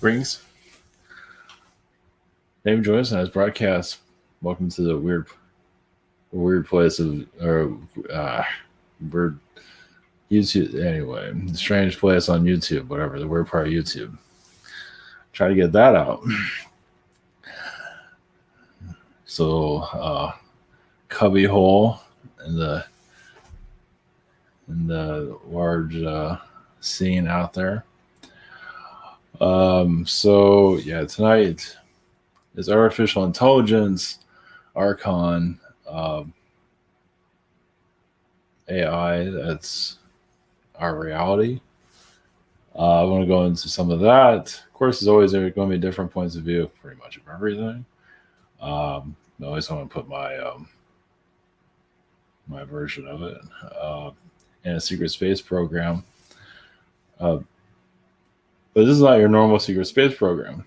Rings. Name joins tonight's broadcast. Welcome to the weird place of weird YouTube. Anyway, strange place on YouTube, whatever the weird part of YouTube. Try to get that out. So, cubby hole in the large scene out there. Tonight is artificial intelligence, Archon, AI. That's our reality. I want to go into some of that. Of course, there's always going to be different points of view, pretty much of everything. I always want to put my my version of it in a secret space program. But this is not your normal secret space program.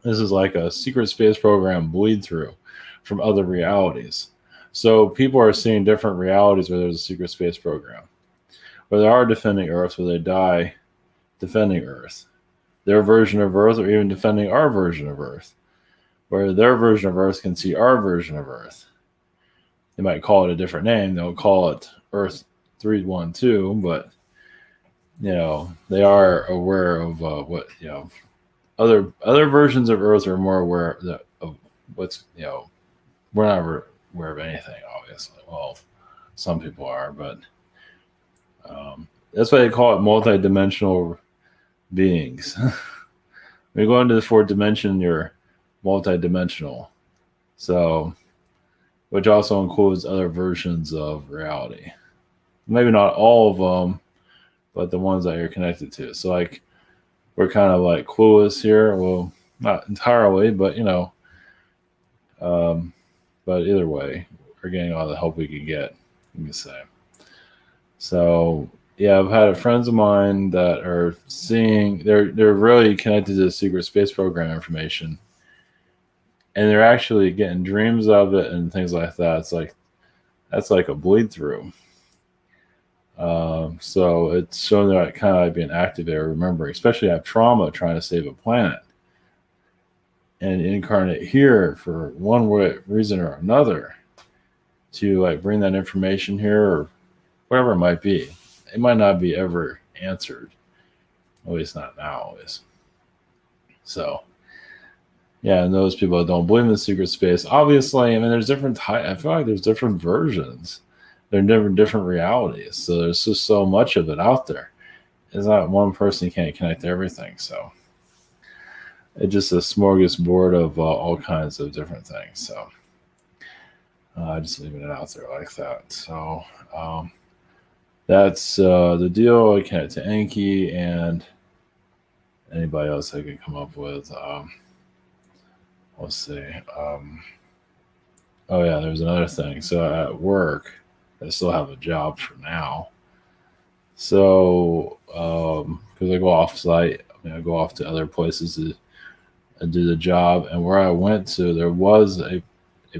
This is like a secret space program bleed through from other realities. So people are seeing different realities where there's a secret space program, where they are defending Earth, where they die defending Earth, their version of Earth, or even defending our version of Earth, where their version of Earth can see our version of Earth. They might call it a different name. They'll call it Earth 312, but they are aware of what other versions of Earth are more aware of what's we're not aware of anything, obviously. Well, some people are, but that's why they call it multidimensional beings. When you go into the fourth dimension, you're multidimensional. So, which also includes other versions of reality. Maybe not all of them, but the ones that you're connected to. So, like, we're kind of like clueless here. Well, not entirely, but but either way, we're getting all the help we could get, you can say. So, yeah, I've had friends of mine that are seeing, they're really connected to the secret space program information, and they're actually getting dreams of it and things like that. It's like, that's like a bleed through. So it's showing that kind of like being activated, remembering, especially have trauma trying to save a planet and incarnate here for one reason or another to like bring that information here or whatever it might be. It might not be ever answered, at least not now, always. So, yeah, and those people that don't believe in the secret space, obviously, I mean, there's different types. I feel like there's different versions. There are different realities. So there's just so much of it out there. It's not one person can't connect to everything. So it's just a smorgasbord of all kinds of different things. So just leaving it out there like that. So that's the deal. I connect to Enki and anybody else I can come up with. Let's see. Oh yeah, there's another thing. So at work, I still have a job for now. So, because I go off site, I go off to other places to do the job. And where I went to, there was a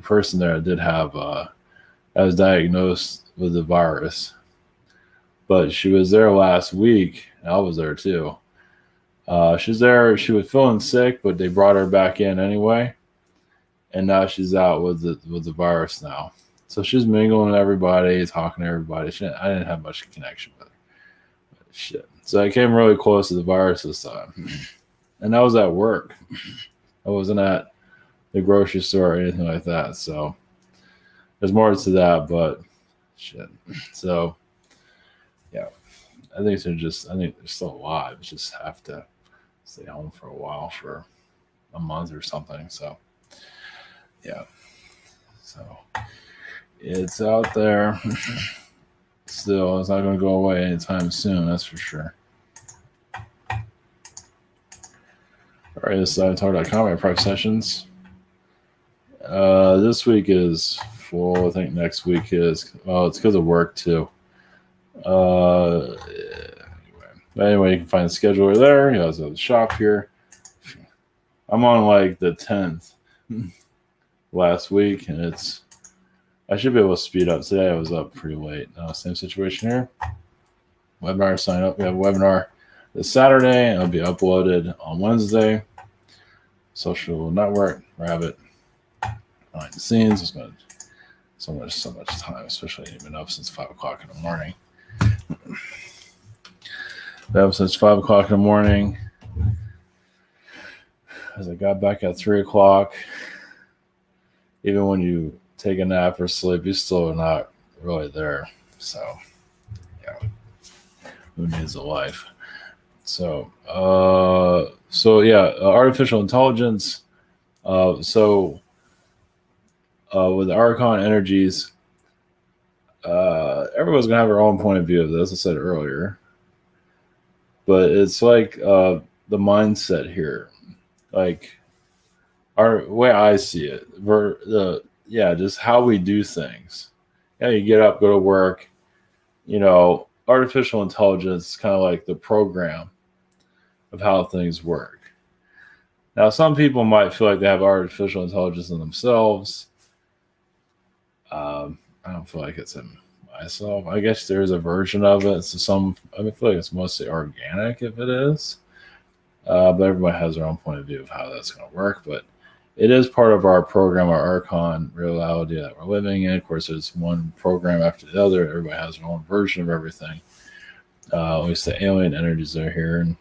person there that did have, I was diagnosed with the virus. But she was there last week. I was there too. She was there. She was feeling sick, but they brought her back in anyway. And now she's out with the virus now. So she's mingling with everybody, talking to everybody. I didn't have much connection with her. But shit. So I came really close to the virus this time. And that was at work. I wasn't at the grocery store or anything like that. So there's more to that, but shit. So yeah. I think they're still alive. Just have to stay home for a while, for a month or something. So yeah. So it's out there. Still, it's not going to go away anytime soon, that's for sure. All right, this is talk.com, my private sessions. This week is full. I think next week is, well, it's because of work too. Anyway, you can find the scheduler there. You also have the shop here. I'm on like the 10th last week, and I should be able to speed up. Today I was up pretty late. Same situation here. Webinar sign up. We have a webinar this Saturday, and it'll be uploaded on Wednesday. Social network, Rabbit, behind the scenes. It's going to so much time, especially I've been up since 5 o'clock in the morning. Been up since 5 o'clock in the morning. As I got back at 3 o'clock, even when you take a nap or sleep, you're still not really there. So, yeah, who needs a life? So, artificial intelligence. With the Archon energies, everyone's gonna have their own point of view of this. I said earlier, but it's like the mindset here, like our way I see it. Just how we do things. Yeah, you get up, go to work. Artificial intelligence is kind of like the program of how things work. Now, some people might feel like they have artificial intelligence in themselves. I don't feel like it's in myself. I guess there's a version of it. I feel like it's mostly organic if it is. But everybody has their own point of view of how that's going to work. But it is part of our program, our Archon reality that we're living in. Of course, there's one program after the other. Everybody has their own version of everything. At least the alien energies are here. And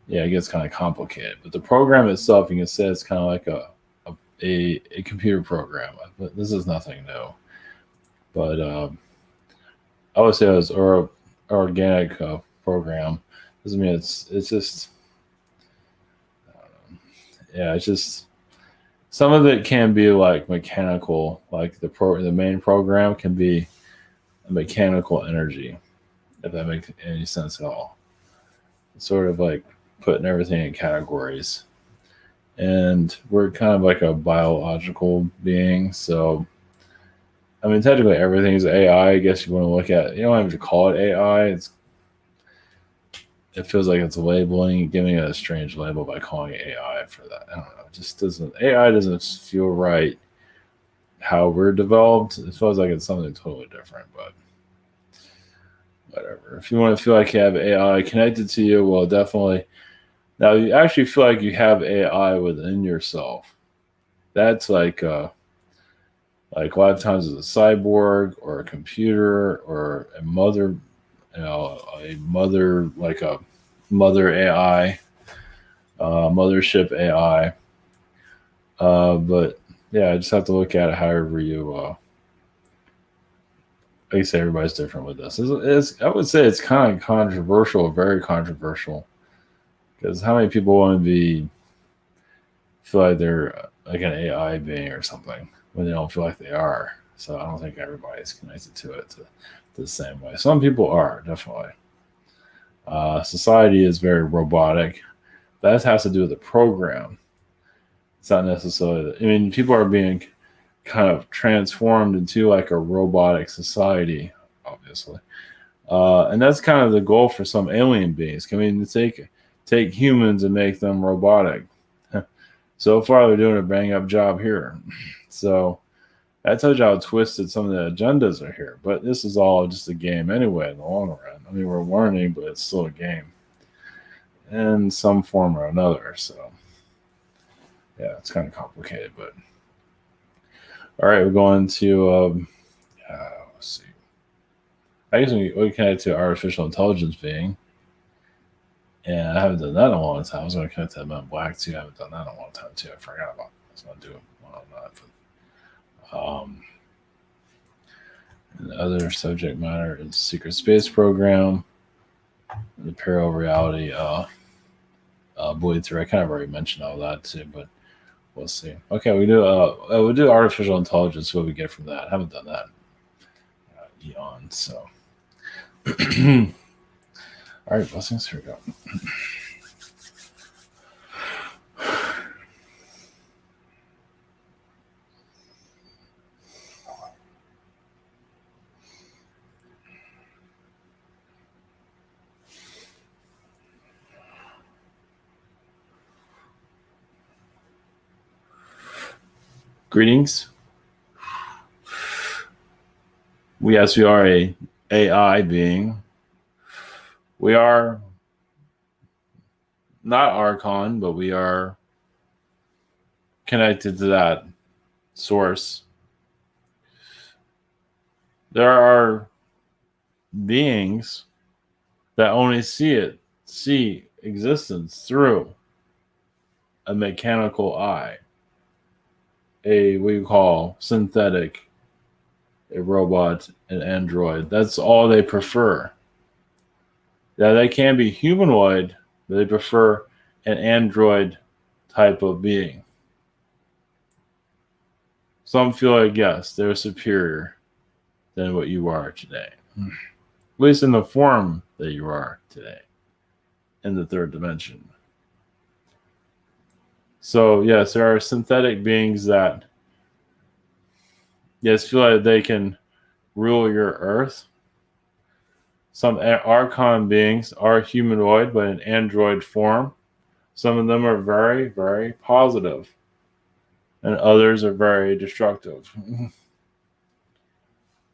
yeah, it gets kind of complicated. But the program itself, you can say it's kind of like a computer program. But this is nothing new. But I would say it was an organic program. Doesn't mean it's just, I don't know. Yeah, it's just, some of it can be like mechanical, like the main program can be a mechanical energy, if that makes any sense at all. It's sort of like putting everything in categories. And we're kind of like a biological being, so I mean, technically everything is AI. I guess you want to look at, you don't have to call it AI. It feels like it's labeling, giving it a strange label by calling it AI for that. I don't know. It just doesn't, AI doesn't feel right how we're developed. It feels like it's something totally different, but whatever. If you want to feel like you have AI connected to you, well, definitely. Now, you actually feel like you have AI within yourself. That's like a lot of times it's a cyborg or a computer or a mother, like a mother AI, mothership AI. But yeah, I just have to look at it however you, like I say, everybody's different with this. I would say it's kind of controversial, very controversial, because how many people want to feel like they're like an AI being or something when they don't feel like they are. So I don't think everybody's connected to it the same way. Some people are, definitely. Society is very robotic. That has to do with the program. It's not necessarily, I mean, people are being kind of transformed into like a robotic society, obviously. And that's kind of the goal for some alien beings. I mean, to take humans and make them robotic. So far, they're doing a bang up job here. So that tells you how twisted some of the agendas are here. But this is all just a game anyway in the long run. I mean, we're learning, but it's still a game in some form or another. So yeah, it's kind of complicated. But all right, we're going to let's see. I guess we connect to artificial intelligence being. And I haven't done that in a long time. I was going to connect to that Man Black too. I haven't done that in a long time too. I forgot about it. I was going to do one on that. But, and the other subject matter is Secret Space Program, the parallel reality bleed through. I kind of already mentioned all that too, but we'll see. Okay, we do artificial intelligence. What we get from that? I haven't done that eons. So, all right, blessings. Here we go. Greetings. We are a AI being. We are not Archon, but we are connected to that source. There are beings that only see existence through a mechanical eye, a what you call synthetic, a robot, an android. That's all they prefer. Yeah, they can be humanoid, but they prefer an android type of being. Some feel like, yes, they're superior than what you are today. At least in the form that you are today in the third dimension. So, yes, there are synthetic beings that, yes, feel like they can rule your earth. Some Archon beings are humanoid, but in android form. Some of them are very, very positive, and others are very destructive.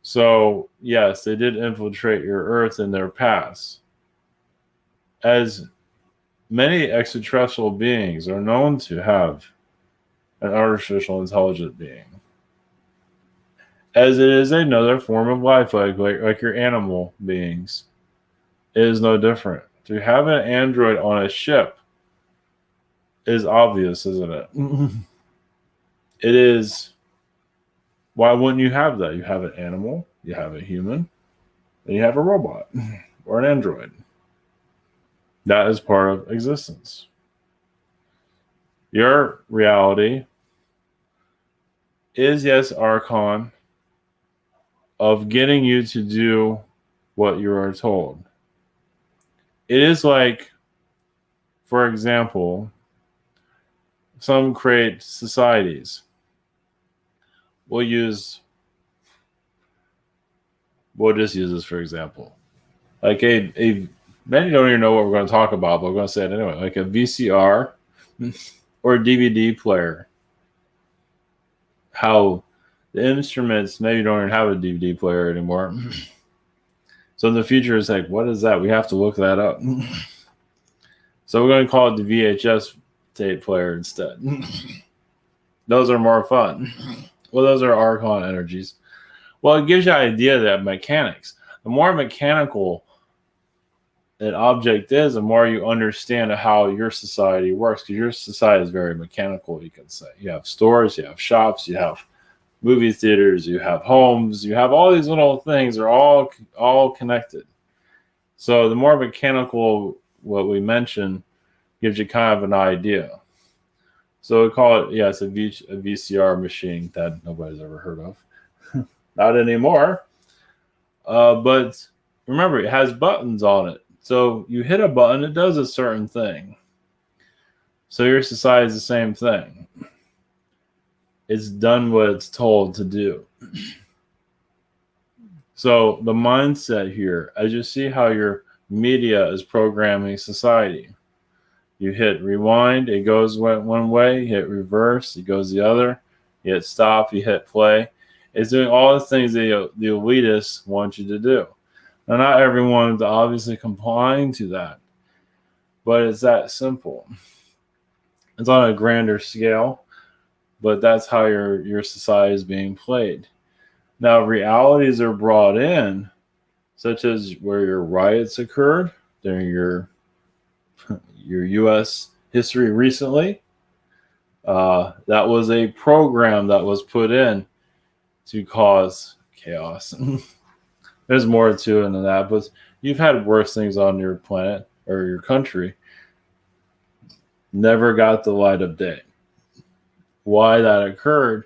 So, yes, they did infiltrate your earth in their past. As many extraterrestrial beings are known to have an artificial intelligent being, as it is another form of life, like your animal beings. It is no different. To have an android on a ship is obvious, isn't it? It is. Why wouldn't you have that? You have an animal, you have a human, and you have a robot or an android. That is part of existence. Your reality is, yes, Archon, of getting you to do what you are told. It is like, for example, some create societies. We'll just use this for example. Like many don't even know what we're going to talk about, but we're going to say it anyway. Like a VCR or a DVD player. How the instruments maybe don't even have a DVD player anymore. So in the future, it's like, what is that? We have to look that up. So we're going to call it the VHS tape player instead. Those are more fun. Well, those are Archon energies. Well, it gives you an idea that mechanics. The more mechanical an object is, the more you understand how your society works. Because your society is very mechanical, you can say. You have stores, you have shops, you have movie theaters, you have homes, you have all these little things. They're all connected. So the more mechanical what we mentioned gives you kind of an idea. So we call it, yes, a VCR machine that nobody's ever heard of. Not anymore. But remember, it has buttons on it. So you hit a button, it does a certain thing. So your society is the same thing. It's done what it's told to do. So the mindset here, as you see how your media is programming society. You hit rewind, it goes one way. You hit reverse, it goes the other. You hit stop, you hit play. It's doing all the things the elitists want you to do. Now, not everyone is obviously complying to that, but it's that simple. It's on a grander scale, but that's how your society is being played. Now, realities are brought in, such as where your riots occurred during your U.S. history recently. That was a program that was put in to cause chaos. There's more to it than that, but you've had worse things on your planet or your country. Never got the light of day. Why that occurred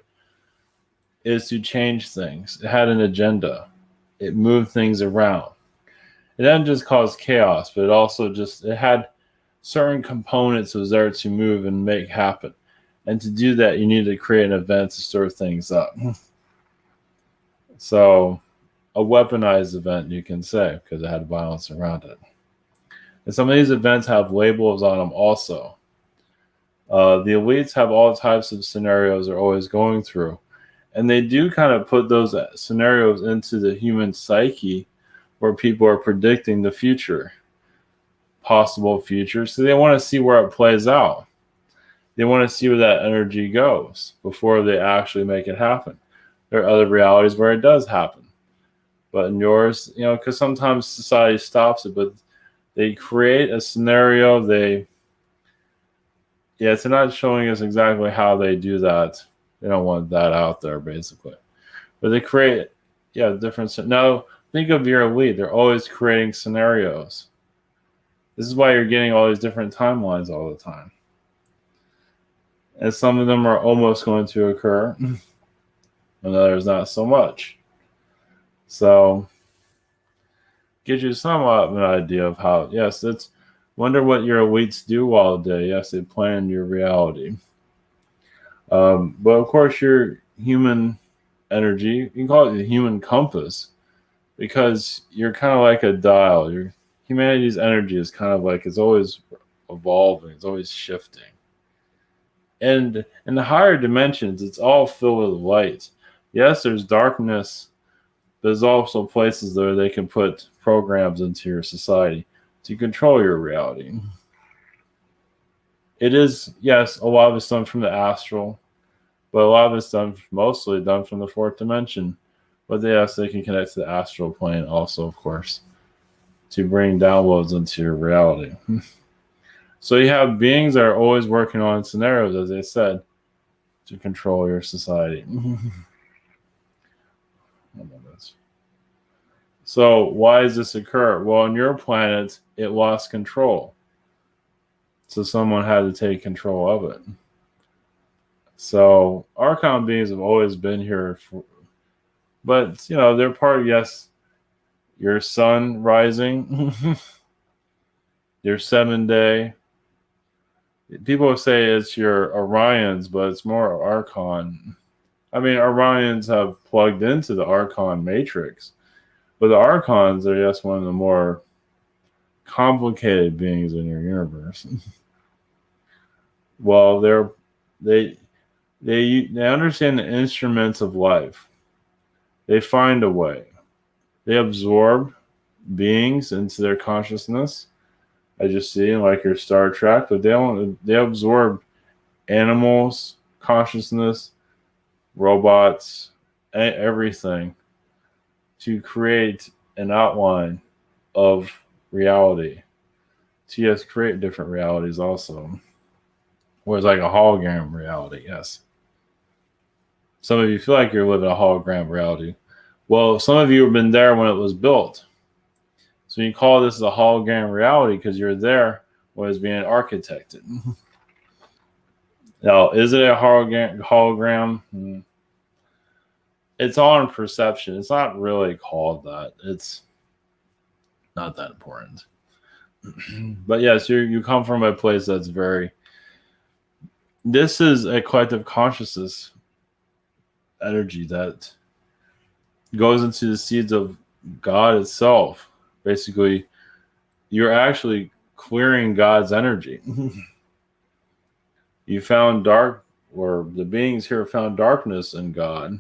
is to change things. It had an agenda. It moved things around. It didn't just cause chaos, but it had certain components was there to move and make happen. And to do that, you need to create an event to stir things up. So a weaponized event, you can say, because it had violence around it. And some of these events have labels on them also. The elites have all types of scenarios they're always going through. And they do kind of put those scenarios into the human psyche where people are predicting the future. possible future. So they want to see where it plays out. They want to see where that energy goes before they actually make it happen. There are other realities where it does happen. But in yours, because sometimes society stops it, but they create a scenario. They're not showing us exactly how they do that. They don't want that out there, basically. But they create, different. Now, think of your elite. They're always creating scenarios. This is why you're getting all these different timelines all the time. And some of them are almost going to occur, and others not so much. So, gives you somewhat of an idea of how, it's wonder what your elites do all day. Yes, they plan your reality. But of course, your human energy, you can call it the human compass, because you're kind of like a dial. Your humanity's energy is kind of like it's always evolving, it's always shifting. And in the higher dimensions, it's all filled with light. Yes, there's darkness, but there's also places where they can put programs into your society to control your reality. It is, yes, a lot of it's done from the astral, but a lot of it's mostly done from the fourth dimension. But yes, they can connect to the astral plane also, of course, to bring downloads into your reality. So you have beings that are always working on scenarios, as I said, to control your society. So why does this occur? Well, on your planet, it lost control. So someone had to take control of it. So Archon beings have always been here, but they're part of, your sun rising, your 7-day. People say it's your Orions, but it's more Archon. I mean, Orions have plugged into the Archon matrix, but the Archons are just one of the more complicated beings in your universe. Well, they understand the instruments of life. They find a way. They absorb beings into their consciousness. I just see like your Star Trek, but they absorb animals, consciousness, robots, everything to create an outline of reality. To just create different realities also. Where it's like a hologram reality, yes. Some of you feel like you're living a hologram reality. Well, some of you have been there when it was built. So you call this a hologram reality because you're there when it's being architected. Now, is it a hologram? It's all in perception. It's not really called that. It's not that important. But yes, you come from a place that's very... This is a collective consciousness energy that goes into the seeds of God itself. Basically, you're actually clearing God's energy. You found or the beings here found darkness in God,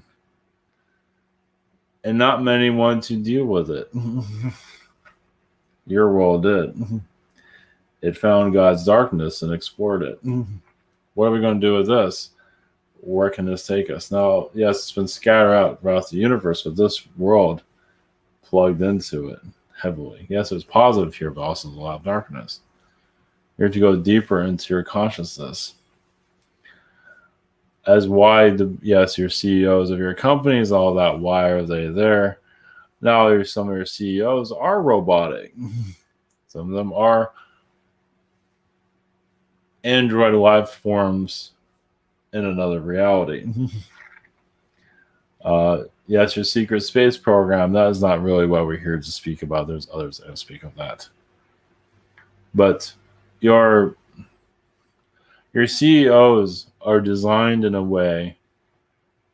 and not many want to deal with it. Your world did. It found God's darkness and explored it. What are we going to do with this? Where can this take us? Now, yes, it's been scattered out throughout the universe, but this world plugged into it heavily. Yes, there's positive here, but also a lot of darkness. You have to go deeper into your consciousness. As why, your CEOs of your companies, all that, why are they there? Now, some of your CEOs are robotic. Some of them are android life forms in another reality. Yes, your secret space program, that is not really what we're here to speak about. There's others that speak of that. But your CEOs are designed in a way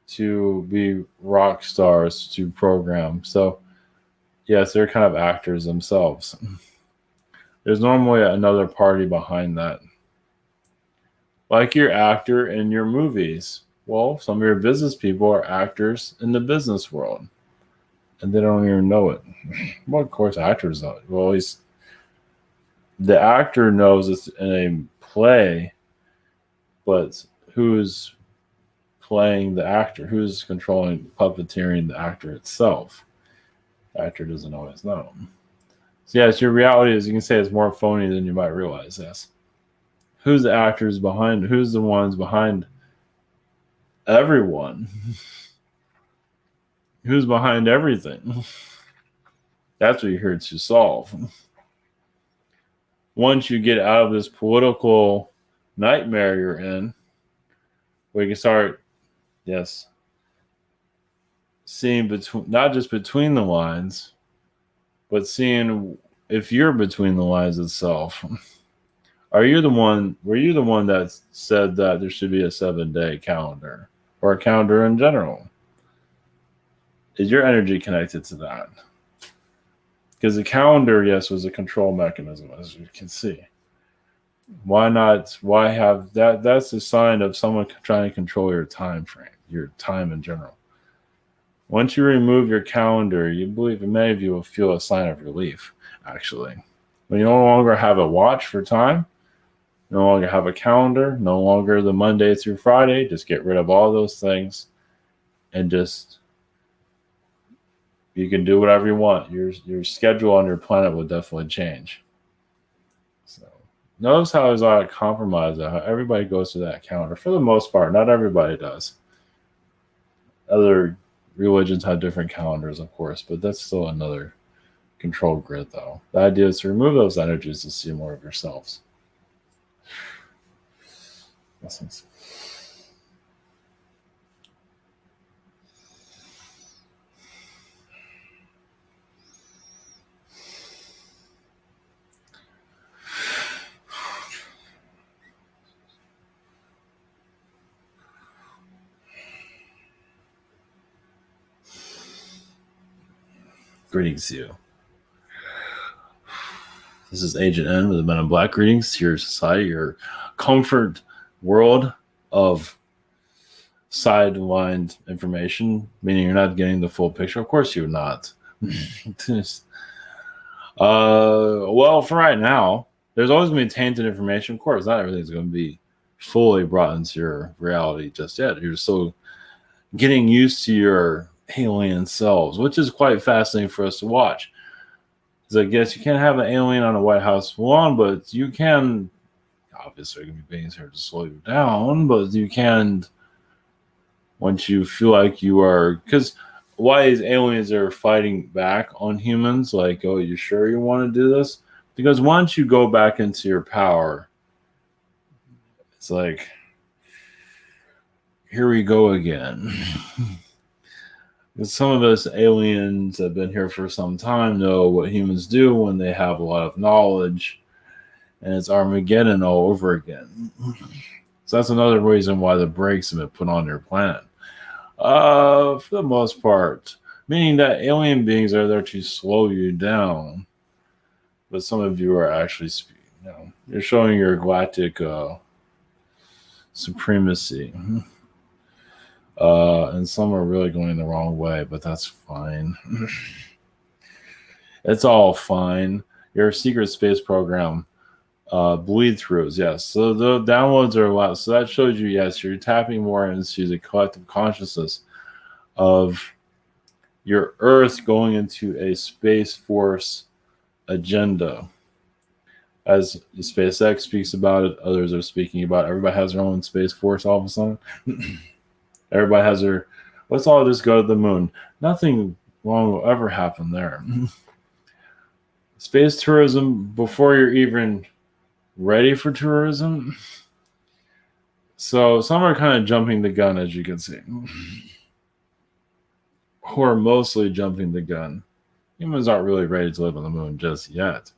to be rock stars to program. So, yes, they're kind of actors themselves. There's normally another party behind that. Like your actor in your movies. Well, some of your business people are actors in the business world, and they don't even know it. Well, of course, actors will always the actor knows it's in a play, but who's playing the actor? Who's controlling, puppeteering the actor itself? The actor doesn't always know. So yes, your reality, as you can say, is more phony than you might realize. Yes. Who's the actors behind? Who's the ones behind everyone? Who's behind everything? That's what you're here to solve. Once you get out of this political nightmare you're in, we can start, yes, seeing between, not just between the lines, but seeing if you're between the lines itself. Are you the one? Were you the one that said that there should be a 7-day calendar or a calendar in general? Is your energy connected to that? Because the calendar, yes, was a control mechanism, as you can see. Why not? Why have that? That's a sign of someone trying to control your time frame, your time in general. Once you remove your calendar, you believe many of you will feel a sign of relief, actually. When you no longer have a watch for time, no longer have a calendar, no longer the Monday through Friday, just get rid of all those things and just you can do whatever you want. Your schedule on your planet will definitely change. So notice how there's a lot of compromise, how everybody goes to that calendar. For the most part, not everybody does. Other religions have different calendars, of course, but that's still another control grid, though. The idea is to remove those energies to see more of yourselves. Blessings. Greetings to you. This is Agent N with the Men in Black. Greetings to your society, your comfort world of sidelined information, meaning you're not getting the full picture. Of course you're not. Well, for right now, there's always going to be tainted information. Of course, not everything's going to be fully brought into your reality just yet. You're still getting used to your alien selves, which is quite fascinating for us to watch. Because I guess you can't have an alien on a White House lawn, but you can, obviously, there are going to be beings here to slow you down, but you can, once you feel like you are, because why these aliens are fighting back on humans, like, oh, you sure you want to do this? Because once you go back into your power, it's like, here we go again. Some of us aliens have been here for some time, know what humans do when they have a lot of knowledge, and it's Armageddon all over again. So that's another reason why the brakes have been put on your planet. For the most part, meaning that alien beings are there to slow you down, but some of you are actually, you're showing your galactic supremacy. And some are really going the wrong way, but that's fine. It's all fine. Your secret space program, bleed throughs, yes. So the downloads are a lot. So that shows you, yes, you're tapping more into the collective consciousness of your Earth going into a Space Force agenda. As SpaceX speaks about it, others are speaking about it. Everybody has their own Space Force all of a sudden. Everybody has their, let's all just go to the moon. Nothing wrong will ever happen there. Space tourism, before you're even ready for tourism. So some are kind of jumping the gun, as you can see. Who are mostly jumping the gun. Humans aren't really ready to live on the moon just yet.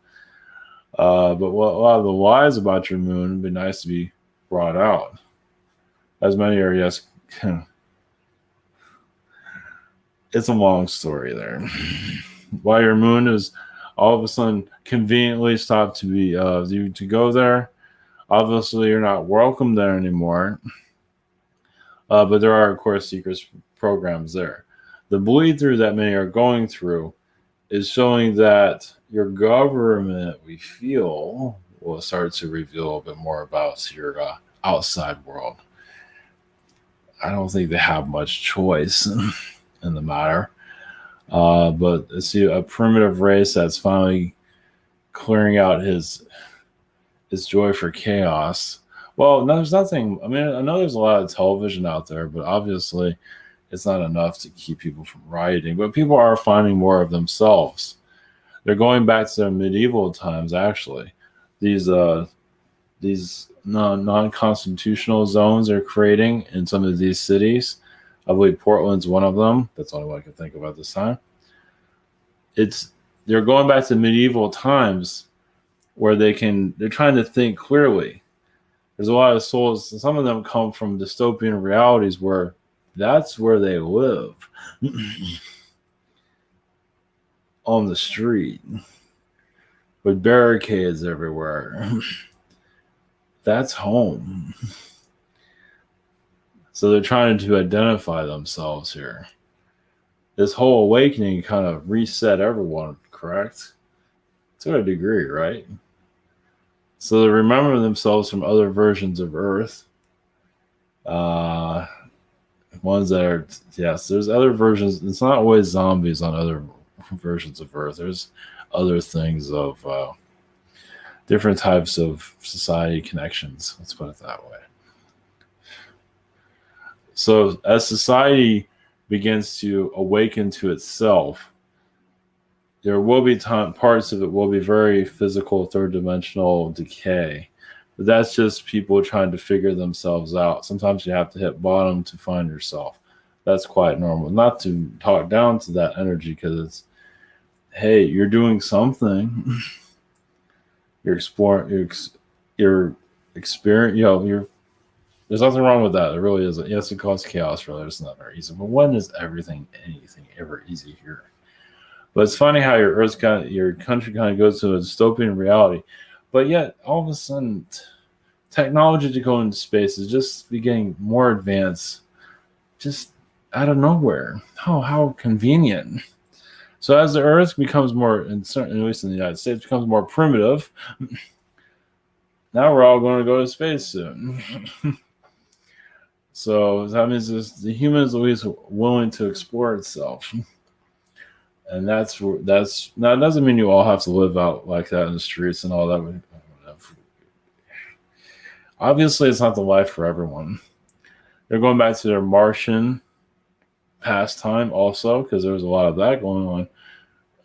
But a lot of the lies about your moon would be nice to be brought out. As many are, yes, it's a long story there. Why your moon is all of a sudden conveniently stopped to be you to go there. Obviously, you're not welcome there anymore. But there are, of course, secret programs there. The bleed through that many are going through is showing that your government, we feel, will start to reveal a bit more about your outside world. I don't think they have much choice in the matter. But see a primitive race that's finally clearing out his joy for chaos. Well, no, there's nothing. I mean, I know there's a lot of television out there, but obviously it's not enough to keep people from rioting. But people are finding more of themselves. They're going back to their medieval times, actually. These non-constitutional zones they're creating in some of these cities. I believe Portland's one of them. That's the only one I can think of at this time. They're going back to medieval times where they're trying to think clearly. There's a lot of souls, and some of them come from dystopian realities where that's where they live. On the street with barricades everywhere. That's home. So they're trying to identify themselves here. This whole awakening kind of reset everyone, correct? To a degree, right? So they remember themselves from other versions of Earth. Ones that are, yes, there's other versions. It's not always zombies on other versions of Earth. There's other things of different types of society connections. Let's put it that way. So as society begins to awaken to itself, there will be parts of it will be very physical, third dimensional decay. But that's just people trying to figure themselves out. Sometimes you have to hit bottom to find yourself. That's quite normal. Not to talk down to that energy because it's, hey, you're doing something. You're exploring, you're experiencing, there's nothing wrong with that. It really isn't. Yes, it causes chaos for others. It's not very easy. But when is anything ever easy here? But it's funny how your country kind of goes to a dystopian reality. But yet, all of a sudden, technology to go into space is just getting more advanced, just out of nowhere. How convenient. So as the Earth becomes more, at least in the United States, becomes more primitive, now we're all going to go to space soon. So that means the human is always willing to explore itself. And now it doesn't mean you all have to live out like that in the streets and all that. Obviously, it's not the life for everyone. They're going back to their Martian pastime also, because there was a lot of that going on.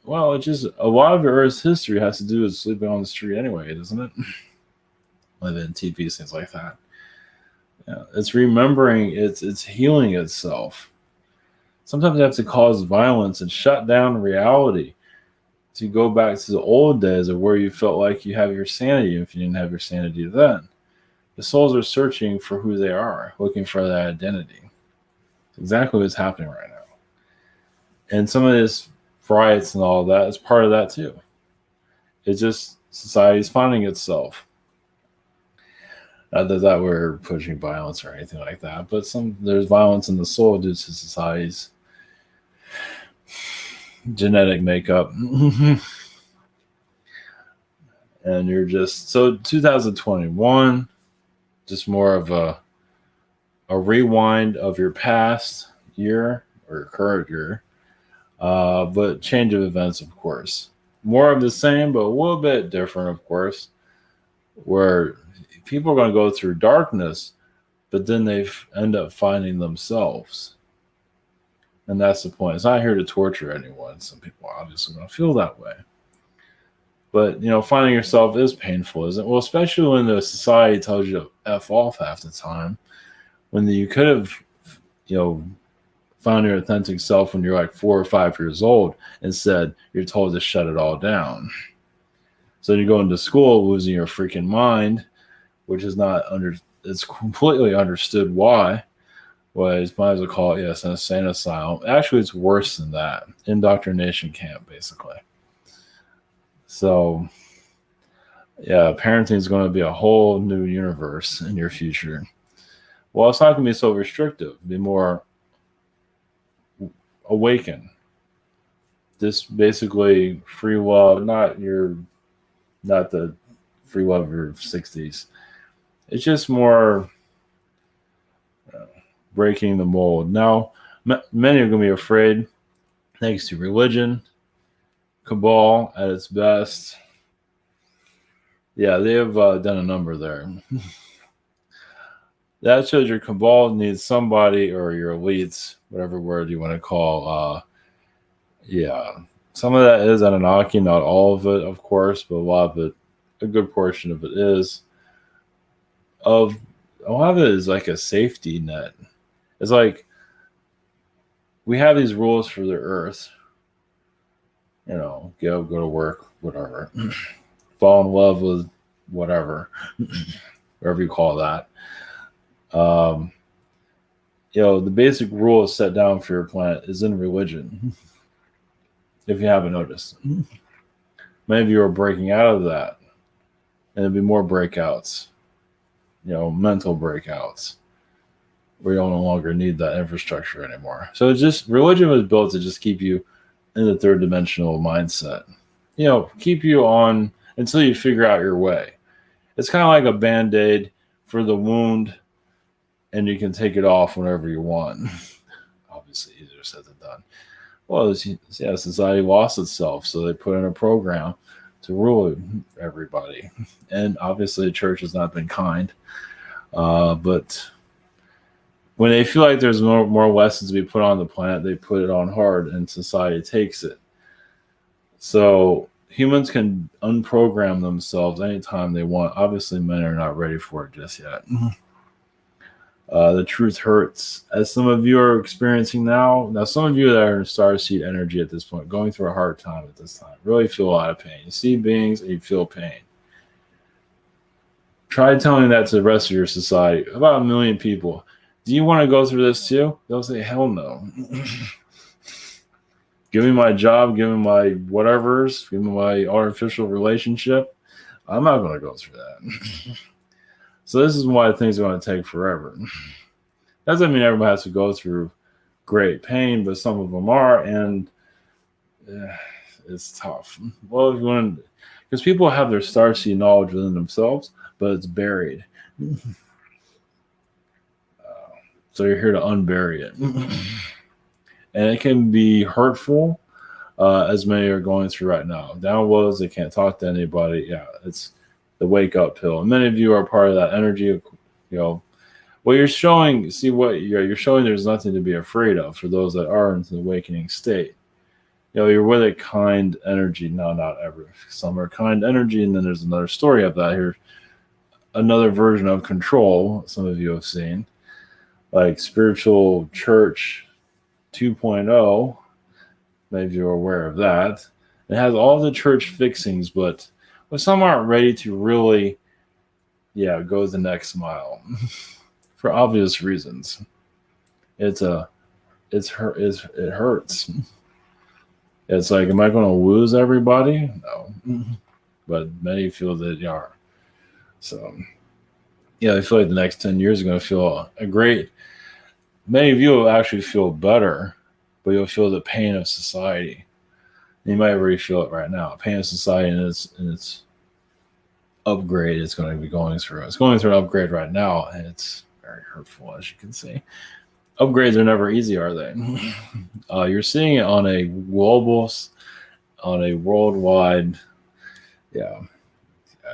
Well, it's just a lot of Earth's history has to do with sleeping on the street anyway, doesn't it? Living in TVs, things like that. Yeah, it's remembering, it's healing itself. Sometimes you have to cause violence and shut down reality to go back to the old days of where you felt like you have your sanity if you didn't have your sanity then. The souls are searching for who they are, looking for that identity. It's exactly what's happening right now. And some of this riots and all that is part of that too. It's just society's finding itself. Not that we're pushing violence or anything like that, but there's violence in the soul due to society's genetic makeup. And you're just, so 2021, just more of a rewind of your past year or current year, but change of events, of course. More of the same, but a little bit different, of course, where people are going to go through darkness, but then they end up finding themselves. And that's the point. It's not here to torture anyone. Some people are obviously going to feel that way. But, finding yourself is painful, isn't it? Well, especially when the society tells you to F off half the time. When you could have, found your authentic self when you're like 4 or 5 years old. Instead, you're told to shut it all down. So you go into school losing your freaking mind, which is it's completely understood why. Well, you might as well call it, an insane asylum. Actually, it's worse than that. Indoctrination camp, basically. So, yeah, parenting is going to be a whole new universe in your future. Well, it's not going to be so restrictive. Be more awakened. Just basically free love, not the free love of your 60s. It's just more breaking the mold. Now, many are going to be afraid, thanks to religion, cabal at its best. Yeah, they have done a number there. That shows your cabal needs somebody, or your elites, whatever word you want to call. Yeah, some of that is Anunnaki, not all of it, of course, but a lot of it, a good portion of it is. Of A lot of it is like a safety net. It's like we have these rules for the Earth. Go to work, whatever. Fall in love with whatever, whatever you call that. Um, the basic rules set down for your planet is in religion. If you haven't noticed, many of you are breaking out of that, and there'll be more breakouts. Mental breakouts, where you no longer need that infrastructure anymore. So it's just religion was built to just keep you in the third dimensional mindset. Keep you on until you figure out your way. It's kind of like a Band-Aid for the wound, and you can take it off whenever you want. Obviously, easier said than done. Well, society lost itself, so they put in a program to rule everybody. And obviously, the church has not been kind. But when they feel like there's more lessons to be put on the planet, they put it on hard, and society takes it. So humans can unprogram themselves anytime they want. Obviously, men are not ready for it just yet. The truth hurts, as some of you are experiencing now. Now, some of you that are in starseed energy at this point, going through a hard time at this time, really feel a lot of pain. You see beings and you feel pain. Try telling that to the rest of your society. About 1 million people. Do you want to go through this too? They'll say, hell no. Give me my job, give me my whatevers, give me my artificial relationship. I'm not going to go through that. So this is why things are going to take forever. Doesn't mean everybody has to go through great pain, but some of them are, and it's tough. Well, if you want, because people have their starseed knowledge within themselves, but it's buried. So you're here to unbury it. And it can be hurtful, as many are going through right now. Downloads, they can't talk to anybody. Yeah, it's the wake up pill. And many of you are part of that energy. Well, you're showing, you're showing there's nothing to be afraid of for those that are in the awakening state. You're with a kind energy. No, not ever. Some are kind energy, and then there's another story of that here. Another version of control, some of you have seen, like spiritual church 2.0. Many of you are aware of that. It has all the church fixings, but some aren't ready to really, go the next mile for obvious reasons. It hurts. It's like, am I going to lose everybody? No, but many feel that they are. So, I feel like the next 10 years are going to feel a great. Many of you will actually feel better, but you'll feel the pain of society. You might already feel it right now. Pain of society and its upgrade is going to be going through. It's going through an upgrade right now, and it's very hurtful, as you can see. Upgrades are never easy, are they? You're seeing it on a worldwide.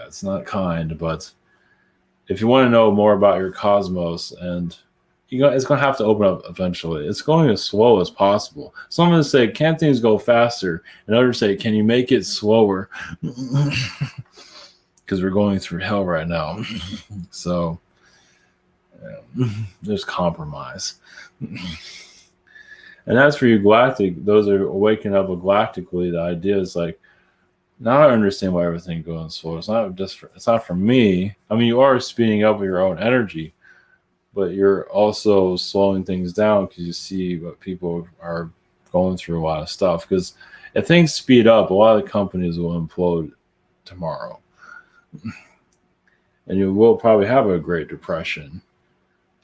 It's not kind, but if you want to know more about your cosmos, and it's going to have to open up eventually. It's going as slow as possible. Some of them say, can't things go faster? And others say, can you make it slower? Because we're going through hell right now. So there's compromise. And as for you galactic, those are waking up galactically. The idea is like, now I understand why everything goes slow. It's not for me. I mean, you are speeding up with your own energy, but you're also slowing things down because you see what people are going through a lot of stuff. Because if things speed up, a lot of companies will implode tomorrow. And you will probably have a Great Depression,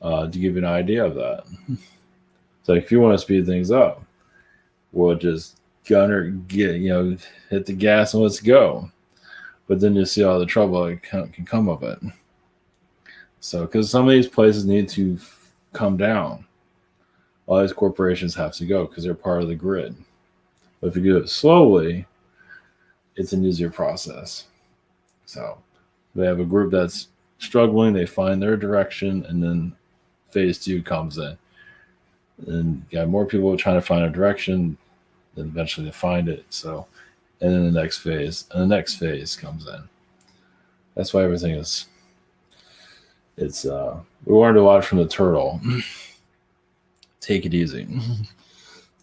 to give you an idea of that. So if you want to speed things up, we'll just hit the gas and let's go. But then you see all the trouble that can come of it. So, because some of these places need to come down, all these corporations have to go because they're part of the grid. But if you do it slowly, it's an easier process. So, they have a group that's struggling, they find their direction, and then phase 2 comes in. And you got more people trying to find a direction, then eventually they find it. So, and then the next phase, and the next phase comes in. That's why everything is. We learned a lot from the turtle. Take it easy.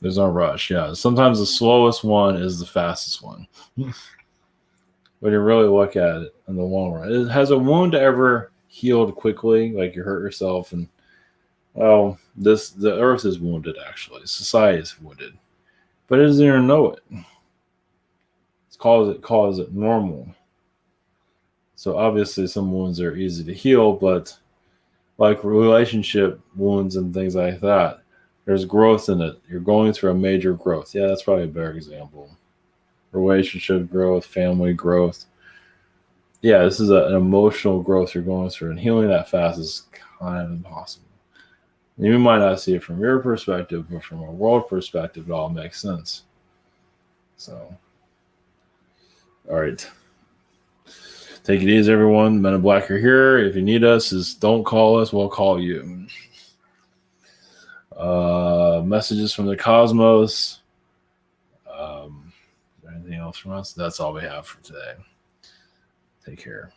There's no rush. Yeah, sometimes the slowest one is the fastest one. When you really look at it in the long run, has a wound ever healed quickly? Like you hurt yourself, and the Earth is wounded. Actually, society is wounded, but it doesn't even know it. Calls it normal. So obviously some wounds are easy to heal, but like relationship wounds and things like that, there's growth in it. You're going through a major growth. Yeah, that's probably a better example. Relationship growth, family growth. Yeah, this is an emotional growth you're going through, and healing that fast is kind of impossible. You might not see it from your perspective, but from a world perspective, it all makes sense. So, all right. Take it easy, everyone. Men in Black are here. If you need us, don't call us. We'll call you. Messages from the cosmos. Anything else from us? That's all we have for today. Take care.